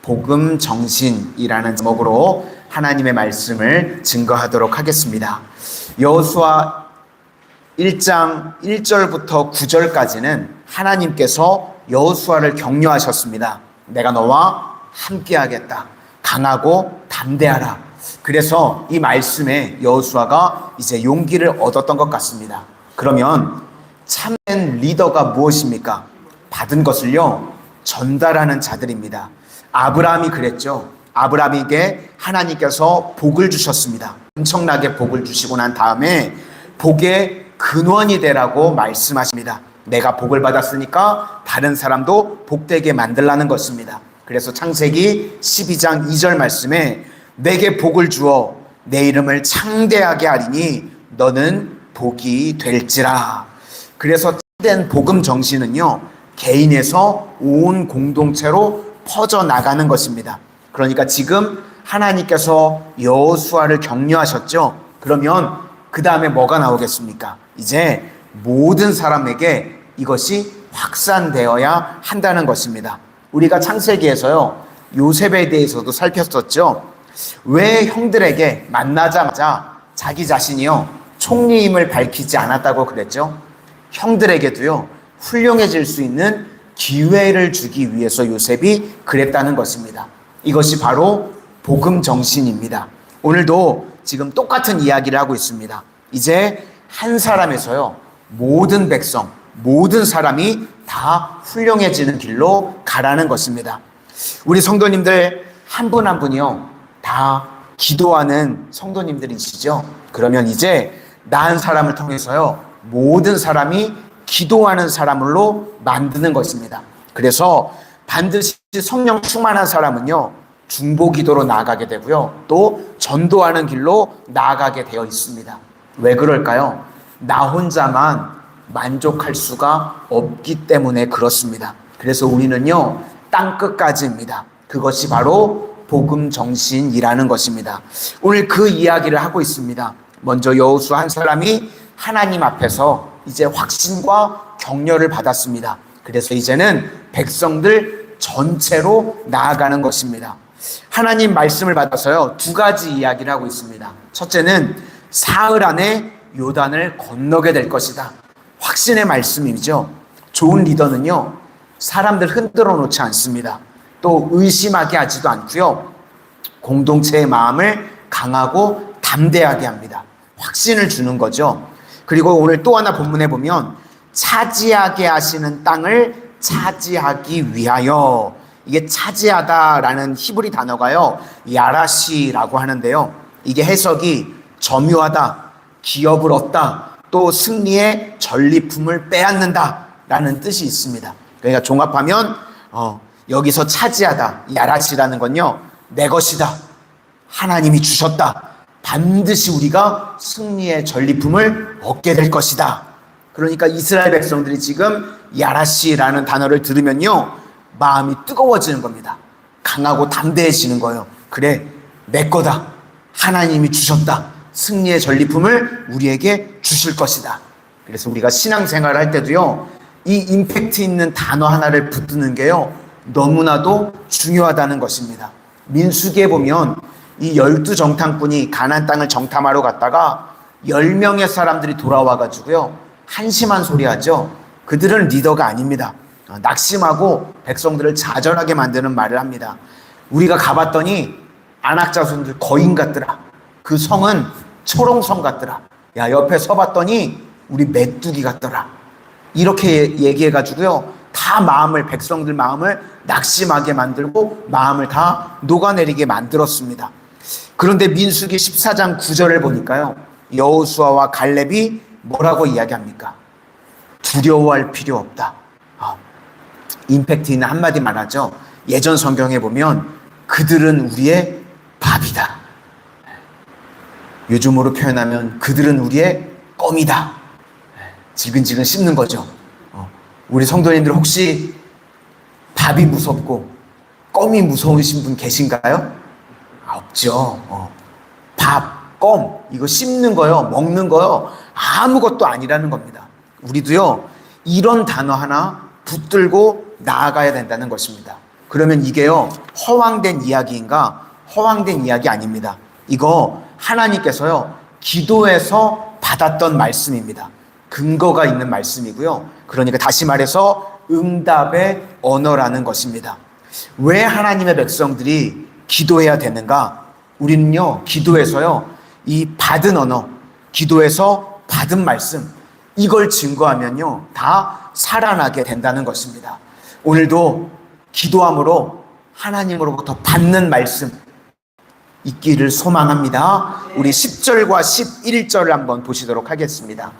복음 정신이라는 제목으로 하나님의 말씀을 증거하도록 하겠습니다. 여호수아 1장 1절부터 9절까지는 하나님께서 여호수아를 격려하셨습니다. 내가 너와 함께하겠다. 강하고 담대하라. 그래서 이 말씀에 여호수아가 이제 용기를 얻었던 것 같습니다. 그러면 참된 리더가 무엇입니까? 받은 것을요, 전달하는 자들입니다. 아브라함이 그랬죠. 아브라함에게 하나님께서 복을 주셨습니다. 엄청나게 복을 주시고 난 다음에 복의 근원이 되라고 말씀하십니다. 내가 복을 받았으니까 다른 사람도 복되게 만들라는 것입니다. 그래서 창세기 12장 2절 말씀에 내게 복을 주어 내 이름을 창대하게 하리니 너는 복이 될지라. 그래서 참된 복음 정신은요, 개인에서 온 공동체로 퍼져나가는 것입니다. 그러니까 지금 하나님께서 여호수아를 격려하셨죠. 그러면 그 다음에 뭐가 나오겠습니까? 이제 모든 사람에게 이것이 확산되어야 한다는 것입니다. 우리가 창세기에서요, 요셉에 대해서도 살폈었죠. 왜 형들에게 만나자마자 자기 자신이요 총리임을 밝히지 않았다고 그랬죠? 형들에게도요 훌륭해질 수 있는 기회를 주기 위해서 요셉이 그랬다는 것입니다. 이것이 바로 복음 정신입니다. 오늘도 지금 똑같은 이야기를 하고 있습니다. 이제 한 사람에서요 모든 백성, 모든 사람이 다 훌륭해지는 길로 가라는 것입니다. 우리 성도님들 한 분 한 분이요 다 기도하는 성도님들이시죠? 그러면 이제 나 한 사람을 통해서요 모든 사람이 기도하는 사람으로 만드는 것입니다. 그래서 반드시 성령 충만한 사람은요 중보기도로 나아가게 되고요, 또 전도하는 길로 나아가게 되어 있습니다. 왜 그럴까요? 나 혼자만 만족할 수가 없기 때문에 그렇습니다. 그래서 우리는요 땅끝까지입니다. 그것이 바로 복음 정신이라는 것입니다. 오늘 그 이야기를 하고 있습니다. 먼저 여호수아 한 사람이 하나님 앞에서 이제 확신과 격려를 받았습니다. 그래서 이제는 백성들 전체로 나아가는 것입니다. 하나님 말씀을 받아서요 두 가지 이야기를 하고 있습니다. 첫째는 사흘 안에 요단을 건너게 될 것이다. 확신의 말씀이죠. 좋은 리더는요 사람들 흔들어 놓지 않습니다. 또 의심하게 하지도 않고요, 공동체의 마음을 강하고 담대하게 합니다. 확신을 주는 거죠. 그리고 오늘 또 하나 본문에 보면 차지하게 하시는 땅을 차지하기 위하여, 이게 차지하다라는 히브리 단어가요 야라시라고 하는데요, 이게 해석이 점유하다, 기업을 얻다, 또 승리의 전리품을 빼앗는다 라는 뜻이 있습니다. 그러니까 종합하면 여기서 차지하다, 야라시라는 건요 내 것이다, 하나님이 주셨다, 반드시 우리가 승리의 전리품을 얻게 될 것이다. 그러니까 이스라엘 백성들이 지금 야라시라는 단어를 들으면요 마음이 뜨거워지는 겁니다. 강하고 담대해지는 거예요. 그래, 내 거다, 하나님이 주셨다, 승리의 전리품을 우리에게 주실 것이다. 그래서 우리가 신앙생활을 할 때도요 이 임팩트 있는 단어 하나를 붙드는 게요 너무나도 중요하다는 것입니다. 민수기에 보면 이 12정탐꾼이 가나안 땅을 정탐하러 갔다가 10명의 사람들이 돌아와가지고요 한심한 소리 하죠. 그들은 리더가 아닙니다. 낙심하고 백성들을 좌절하게 만드는 말을 합니다. 우리가 가봤더니 아낙 자손들 거인 같더라. 그 성은 초롱성 같더라. 야, 옆에 서봤더니 우리 메뚜기 같더라. 이렇게 얘기해가지고요 다 백성들 마음을 낙심하게 만들고 마음을 다 녹아내리게 만들었습니다. 그런데 민수기 14장 9절을 보니까요 여호수아와 갈렙이 뭐라고 이야기합니까? 두려워할 필요 없다. 임팩트 있는 한마디 말하죠. 예전 성경에 보면 그들은 우리의 밥이다. 요즘으로 표현하면 그들은 우리의 껌이다. 지근지근 씹는 거죠. 우리 성도님들 혹시 밥이 무섭고 껌이 무서우신 분 계신가요? 없죠. 밥, 껌, 이거 씹는 거요, 먹는 거요, 아무것도 아니라는 겁니다. 우리도요 이런 단어 하나 붙들고 나아가야 된다는 것입니다. 그러면 이게요, 허황된 이야기인가? 허황된 이야기 아닙니다. 이거 하나님께서요, 기도에서 받았던 말씀입니다. 근거가 있는 말씀이고요. 그러니까 다시 말해서 응답의 언어라는 것입니다. 왜 하나님의 백성들이 기도해야 되는가? 우리는요, 기도에서요, 이 받은 언어, 기도에서 받은 말씀, 이걸 증거하면요, 다 살아나게 된다는 것입니다. 오늘도 기도함으로 하나님으로부터 받는 말씀 있기를 소망합니다. 우리 10절과 11절을 한번 보시도록 하겠습니다.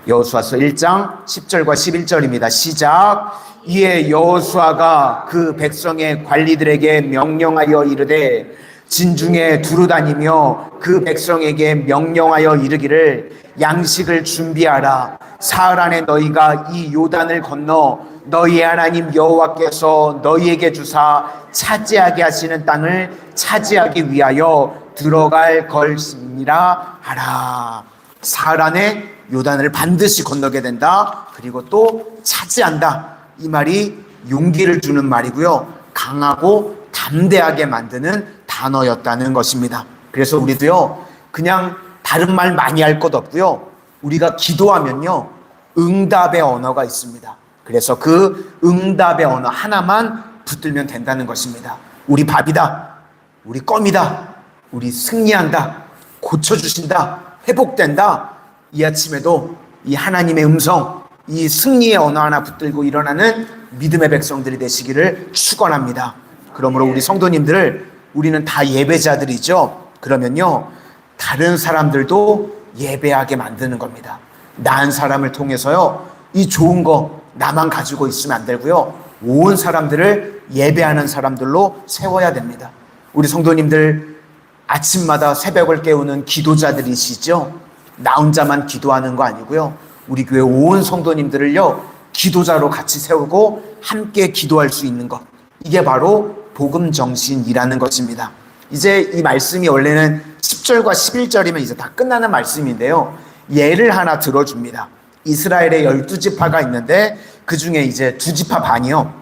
여호수아서 1장 10절과 11절입니다. 시작. 이에 여호수아가 그 백성의 관리들에게 명령하여 이르되 진중에 두루다니며 그 백성에게 명령하여 이르기를 양식을 준비하라. 사흘 안에 너희가 이 요단을 건너 너희의 하나님 여호와께서 너희에게 주사 차지하게 하시는 땅을 차지하기 위하여 들어갈 것이니라 하라. 사흘 안에 요단을 반드시 건너게 된다. 그리고 또 차지한다. 이 말이 용기를 주는 말이고요, 강하고 담대하게 만드는 단어였다는 것입니다. 그래서 우리도요, 그냥 다른 말 많이 할 것 없고요, 우리가 기도하면요, 응답의 언어가 있습니다. 그래서 그 응답의 언어 하나만 붙들면 된다는 것입니다. 우리 밥이다, 우리 껌이다, 우리 승리한다, 고쳐주신다, 회복된다. 이 아침에도 이 하나님의 음성, 이 승리의 언어 하나 붙들고 일어나는 믿음의 백성들이 되시기를 축원합니다. 그러므로 우리 성도님들, 우리는 다 예배자들이죠. 그러면요, 다른 사람들도 예배하게 만드는 겁니다. 나은 사람을 통해서요, 이 좋은 거 나만 가지고 있으면 안 되고요, 온 사람들을 예배하는 사람들로 세워야 됩니다. 우리 성도님들 아침마다 새벽을 깨우는 기도자들이시죠. 나 혼자만 기도하는 거 아니고요, 우리 교회 온 성도님들을요, 기도자로 같이 세우고 함께 기도할 수 있는 것, 이게 바로 복음 정신이라는 것입니다. 이제 이 말씀이 원래는 10절과 11절이면 이제 다 끝나는 말씀인데요, 예를 하나 들어줍니다. 이스라엘의 12지파가 있는데 그 중에 이제 2지파 반이요,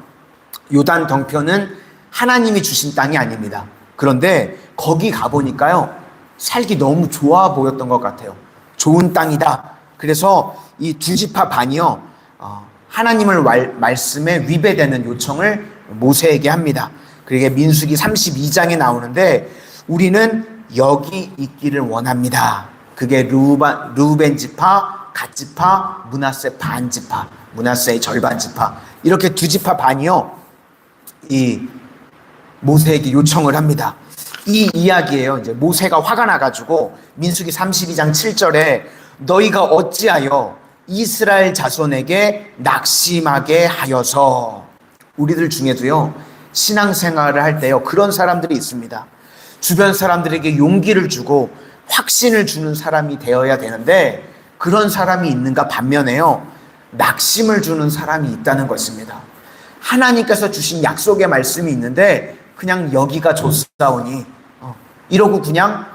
요단 덩편은 하나님이 주신 땅이 아닙니다. 그런데 거기 가보니까요, 살기 너무 좋아 보였던 것 같아요. 좋은 땅이다. 그래서 이 2지파 반이요, 하나님을 말씀에 위배되는 요청을 모세에게 합니다. 그게 민수기 32장에 나오는데 우리는 여기 있기를 원합니다. 그게 르우벤 지파, 갓 지파, 므낫세 반 지파, 므낫세의 절반 지파, 이렇게 2지파 반이요, 이 모세에게 요청을 합니다. 이 이야기예요. 이제 모세가 화가 나가지고 민수기 32장 7절에 너희가 어찌하여 이스라엘 자손에게 낙심하게 하여서, 우리들 중에도요, 신앙생활을 할 때요, 그런 사람들이 있습니다. 주변 사람들에게 용기를 주고 확신을 주는 사람이 되어야 되는데 그런 사람이 있는가 반면에요, 낙심을 주는 사람이 있다는 것입니다. 하나님께서 주신 약속의 말씀이 있는데 그냥 여기가 좋사오니 이러고 그냥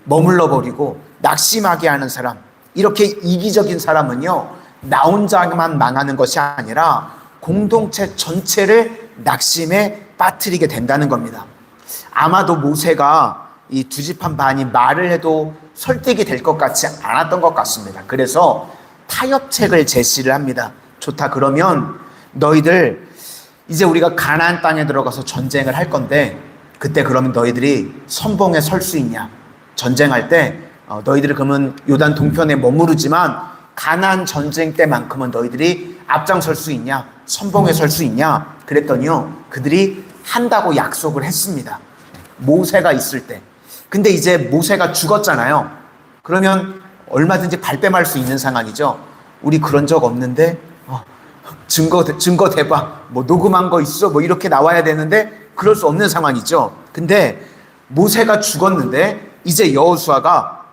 머물러 버리고 낙심하게 하는 사람, 이렇게 이기적인 사람은요, 나 혼자만 망하는 것이 아니라 공동체 전체를 낙심에 빠뜨리게 된다는 겁니다. 아마도 모세가 이 2지파 반이 말을 해도 설득이 될 것 같지 않았던 것 같습니다. 그래서 타협책을 제시를 합니다. 좋다, 그러면 너희들 이제 우리가 가나안 땅에 들어가서 전쟁을 할 건데 그때 그러면 너희들이 선봉에 설 수 있냐? 전쟁할 때 너희들이 그러면 요단 동편에 머무르지만 가나안 전쟁 때만큼은 너희들이 앞장설 수 있냐? 선봉에 설 수 있냐? 그랬더니요, 그들이 한다고 약속을 했습니다. 모세가 있을 때. 근데 이제 모세가 죽었잖아요. 그러면 얼마든지 발뺌할 수 있는 상황이죠. 우리 그런 적 없는데 증거 대박, 뭐 녹음한 거 있어, 뭐 이렇게 나와야 되는데 그럴 수 없는 상황이죠. 근데 모세가 죽었는데 이제 여호수아가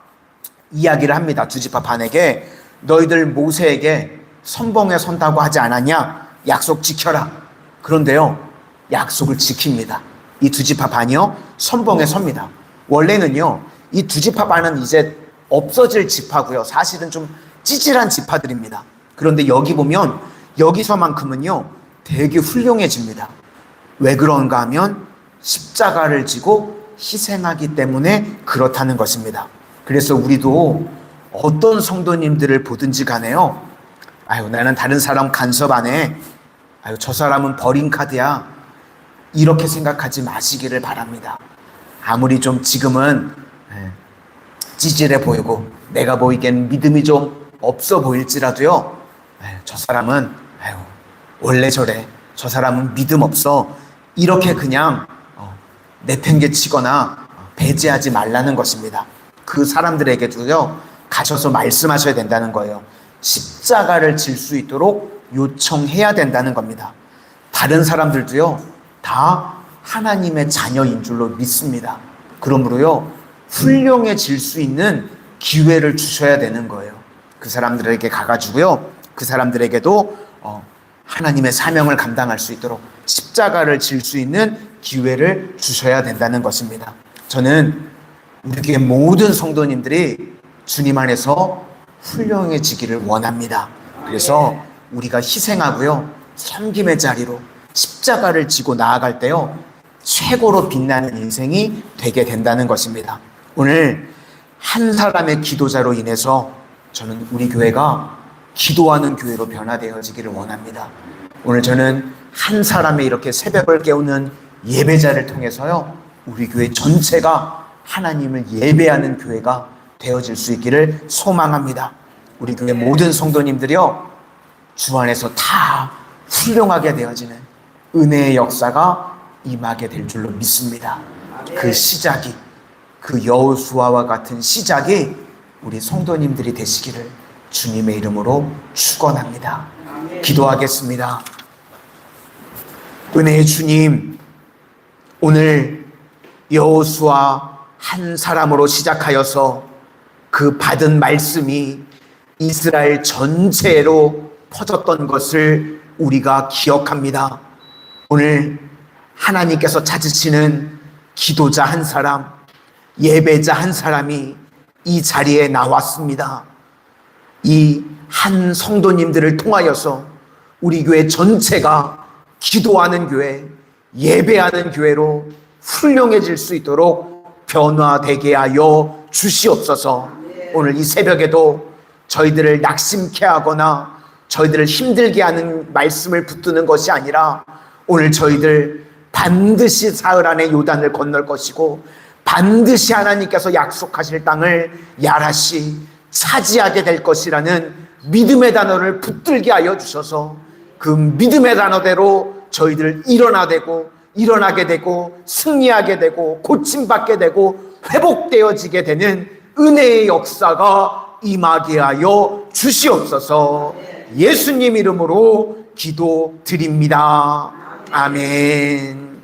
이야기를 합니다. 2지파 반에게 너희들 모세에게 선봉에 선다고 하지 않았냐? 약속 지켜라. 그런데요, 약속을 지킵니다. 이 2지파 반이요, 선봉에 섭니다. 원래는요, 이 2지파 반은 이제 없어질 지파고요, 사실은 좀 찌질한 지파들입니다. 그런데 여기 보면 여기서만큼은요 되게 훌륭해집니다. 왜 그런가 하면 십자가를 지고 희생하기 때문에 그렇다는 것입니다. 그래서 우리도 어떤 성도님들을 보든지 간에요, 아유, 나는 다른 사람 간섭 안 해, 아유, 저 사람은 버린 카드야, 이렇게 생각하지 마시기를 바랍니다. 아무리 좀 지금은 찌질해 보이고 내가 보이기엔 믿음이 좀 없어 보일지라도요, 저 사람은 원래 저래, 저 사람은 믿음 없어, 이렇게 그냥 내팽개치거나 배제하지 말라는 것입니다. 그 사람들에게도요, 가셔서 말씀하셔야 된다는 거예요. 십자가를 질 수 있도록 요청해야 된다는 겁니다. 다른 사람들도요, 다 하나님의 자녀인 줄로 믿습니다. 그러므로요, 훌륭해질 수 있는 기회를 주셔야 되는 거예요. 그 사람들에게 가가지고요, 그 사람들에게도 하나님의 사명을 감당할 수 있도록 십자가를 질 수 있는 기회를 주셔야 된다는 것입니다. 저는 우리 교회 모든 성도님들이 주님 안에서 훌륭해지기를 원합니다. 그래서 우리가 희생하고요, 섬김의 자리로 십자가를 지고 나아갈 때요, 최고로 빛나는 인생이 되게 된다는 것입니다. 오늘 한 사람의 기도자로 인해서 저는 우리 교회가 기도하는 교회로 변화되어지기를 원합니다. 오늘 저는 한 사람의 이렇게 새벽을 깨우는 예배자를 통해서요, 우리 교회 전체가 하나님을 예배하는 교회가 되어질 수 있기를 소망합니다. 우리 교회 모든 성도님들이요, 주 안에서 다 훌륭하게 되어지는 은혜의 역사가 임하게 될 줄로 믿습니다. 그 시작이, 그 여호수아와 같은 시작이 우리 성도님들이 되시기를 주님의 이름으로 축원합니다. 기도하겠습니다. 은혜의 주님, 오늘 여호수아 한 사람으로 시작하여서 그 받은 말씀이 이스라엘 전체로 퍼졌던 것을 우리가 기억합니다. 오늘 하나님께서 찾으시는 기도자 한 사람, 예배자 한 사람이 이 자리에 나왔습니다. 이 한 성도님들을 통하여서 우리 교회 전체가 기도하는 교회, 예배하는 교회로 훌륭해질 수 있도록 변화되게 하여 주시옵소서. 오늘 이 새벽에도 저희들을 낙심케 하거나 저희들을 힘들게 하는 말씀을 붙드는 것이 아니라, 오늘 저희들 반드시 사흘 안에 요단을 건널 것이고 반드시 하나님께서 약속하실 땅을 야라시 차지하게 될 것이라는 믿음의 단어를 붙들게 하여 주셔서 그 믿음의 단어대로 저희들 일어나게 되고 승리하게 되고 고침받게 되고 회복되어지게 되는 은혜의 역사가 임하게 하여 주시옵소서. 예수님 이름으로 기도드립니다. 아멘.